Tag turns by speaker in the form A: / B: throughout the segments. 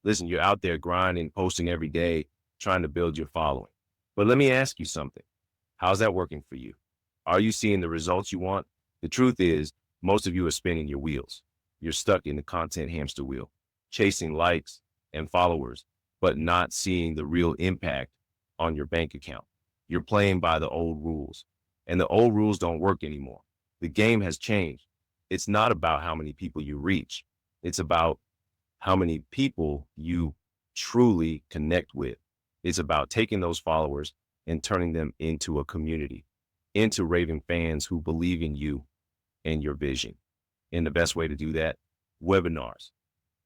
A: Listen, you're out there grinding, posting every day, trying to build your following. But let me ask you something. How's that working for you? Are you seeing the results you want? The truth is, most of you are spinning your wheels. You're stuck in the content hamster wheel, chasing likes and followers, but not seeing the real impact on your bank account. You're playing by the old rules, and the old rules don't work anymore. The game has changed. It's not about how many people you reach. It's about how many people you truly connect with. It's about taking those followers and turning them into a community, into raving fans who believe in you and your vision. And the best way to do that, webinars.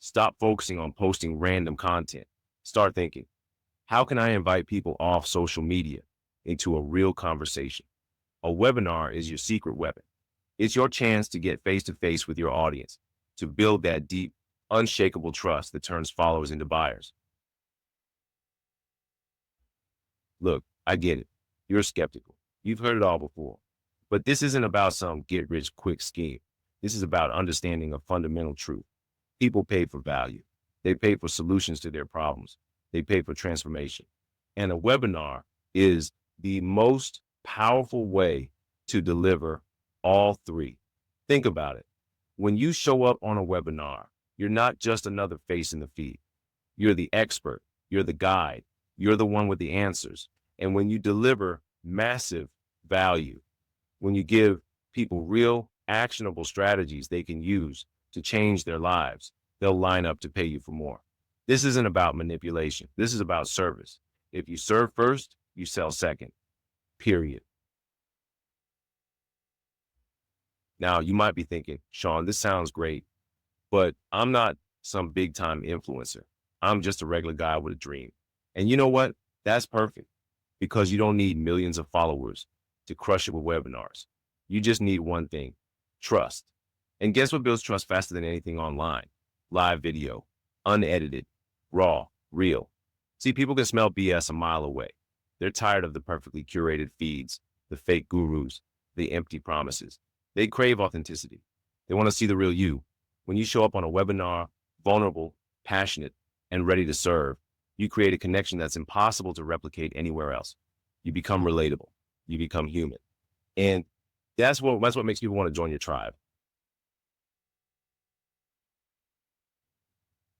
A: Stop focusing on posting random content. Start thinking, how can I invite people off social media into a real conversation? A webinar is your secret weapon. It's your chance to get face to face with your audience, to build that deep, unshakable trust that turns followers into buyers. Look, I get it. You're skeptical. You've heard it all before. But this isn't about some get rich quick scheme. This is about understanding a fundamental truth. People pay for value. They pay for solutions to their problems. They pay for transformation. And a webinar is the most powerful way to deliver all three. Think about it. When you show up on a webinar, you're not just another face in the feed. You're the expert. You're the guide. You're the one with the answers. And when you deliver massive value, when you give people real actionable strategies they can use to change their lives, they'll line up to pay you for more. This isn't about manipulation. This is about service. If you serve first, you sell second, period. Now, you might be thinking, Shawn, this sounds great, but I'm not some big time influencer. I'm just a regular guy with a dream. And you know what? That's perfect because you don't need millions of followers to crush it with webinars. You just need one thing, trust. And guess what builds trust faster than anything online? Live video, unedited, raw, real. See, people can smell BS a mile away. They're tired of the perfectly curated feeds, the fake gurus, the empty promises. They crave authenticity. They want to see the real you. When you show up on a webinar, vulnerable, passionate, and ready to serve, you create a connection that's impossible to replicate anywhere else. You become relatable. You become human. And that's what makes people want to join your tribe.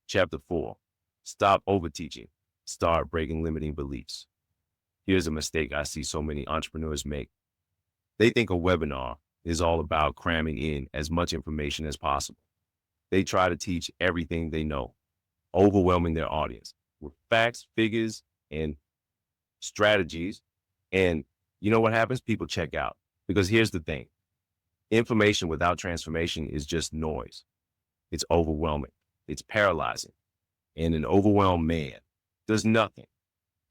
A: Chapter 4, stop overteaching. Start breaking limiting beliefs. Here's a mistake I see so many entrepreneurs make. They think a webinar is all about cramming in as much information as possible. They try to teach everything they know, overwhelming their audience with facts, figures, and strategies. And you know what happens? People check out. Because here's the thing. Information without transformation is just noise. It's overwhelming. It's paralyzing. And an overwhelmed man does nothing.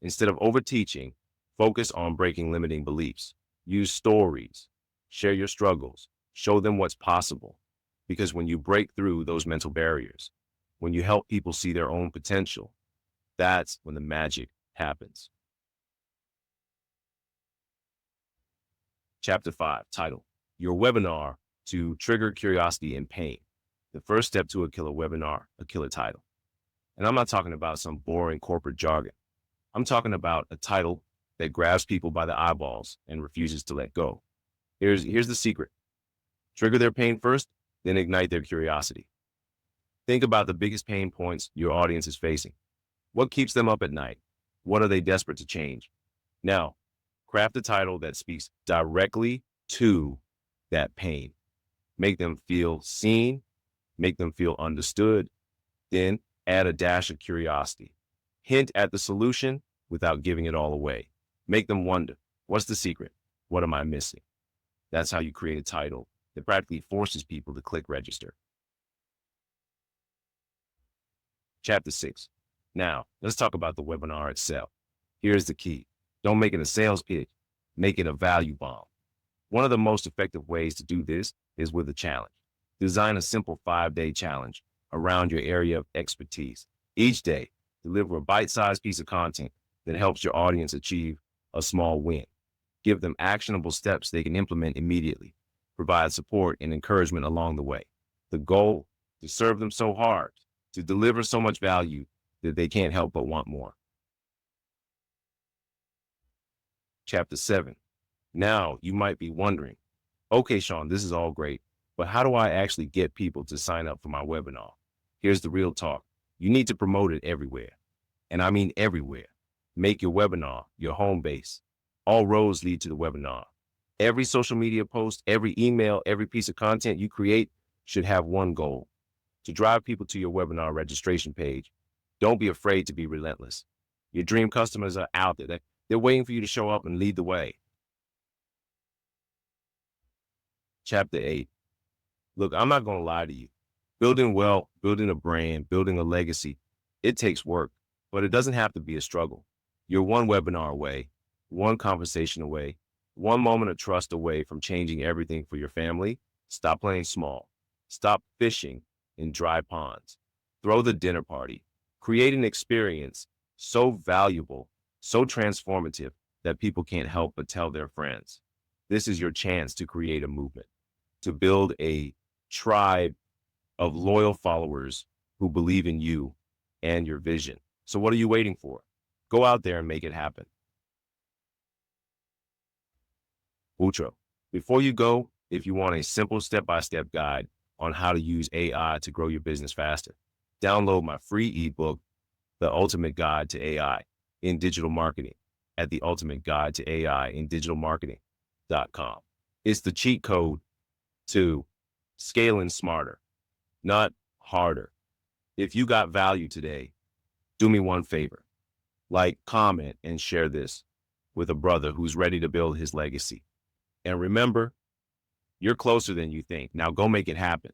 A: Instead of overteaching, focus on breaking limiting beliefs. Use stories. Share your struggles. Show them what's possible. Because when you break through those mental barriers, when you help people see their own potential, that's when the magic happens. Chapter 5, title, Your Webinar to Trigger Curiosity and Pain. The first step to a killer webinar, a killer title. And I'm not talking about some boring corporate jargon. I'm talking about a title that grabs people by the eyeballs and refuses to let go. Here's the secret. Trigger their pain first, then ignite their curiosity. Think about the biggest pain points your audience is facing. What keeps them up at night? What are they desperate to change? Now, craft a title that speaks directly to that pain. Make them feel seen, make them feel understood, then add a dash of curiosity. Hint at the solution without giving it all away. Make them wonder, what's the secret? What am I missing? That's how you create a title that practically forces people to click register. Chapter 6. Now, let's talk about the webinar itself. Here's the key. Don't make it a sales pitch. Make it a value bomb. One of the most effective ways to do this is with a challenge. Design a simple 5-day challenge around your area of expertise. Each day, deliver a bite-sized piece of content that helps your audience achieve a small win. Give them actionable steps they can implement immediately. Provide support and encouragement along the way. The goal, to serve them so hard, to deliver so much value that they can't help but want more. Chapter 7. Now you might be wondering, okay, Shawn, this is all great, but how do I actually get people to sign up for my webinar? Here's the real talk. You need to promote it everywhere. And I mean everywhere. Make your webinar your home base. All roads lead to the webinar. Every social media post, every email, every piece of content you create should have one goal: to drive people to your webinar registration page. Don't be afraid to be relentless. Your dream customers are out there. They're waiting for you to show up and lead the way. Chapter 8. Look, I'm not going to lie to you. Building wealth, building a brand, building a legacy, it takes work, but it doesn't have to be a struggle. You're one webinar away, one conversation away, one moment of trust away from changing everything for your family. Stop playing small. Stop fishing in dry ponds. Throw the dinner party. Create an experience so valuable, so transformative that people can't help but tell their friends. This is your chance to create a movement, to build a tribe of loyal followers who believe in you and your vision. So what are you waiting for? Go out there and make it happen. Outro. Before you go, if you want a simple step-by-step guide on how to use AI to grow your business faster, download my free ebook, The Ultimate Guide to AI in Digital Marketing, at theultimateguidetoAIindigitalmarketing.com. It's the cheat code to scaling smarter, not harder. If you got value today, do me one favor: like, comment, and share this with a brother who's ready to build his legacy. And remember, you're closer than you think. Now go make it happen.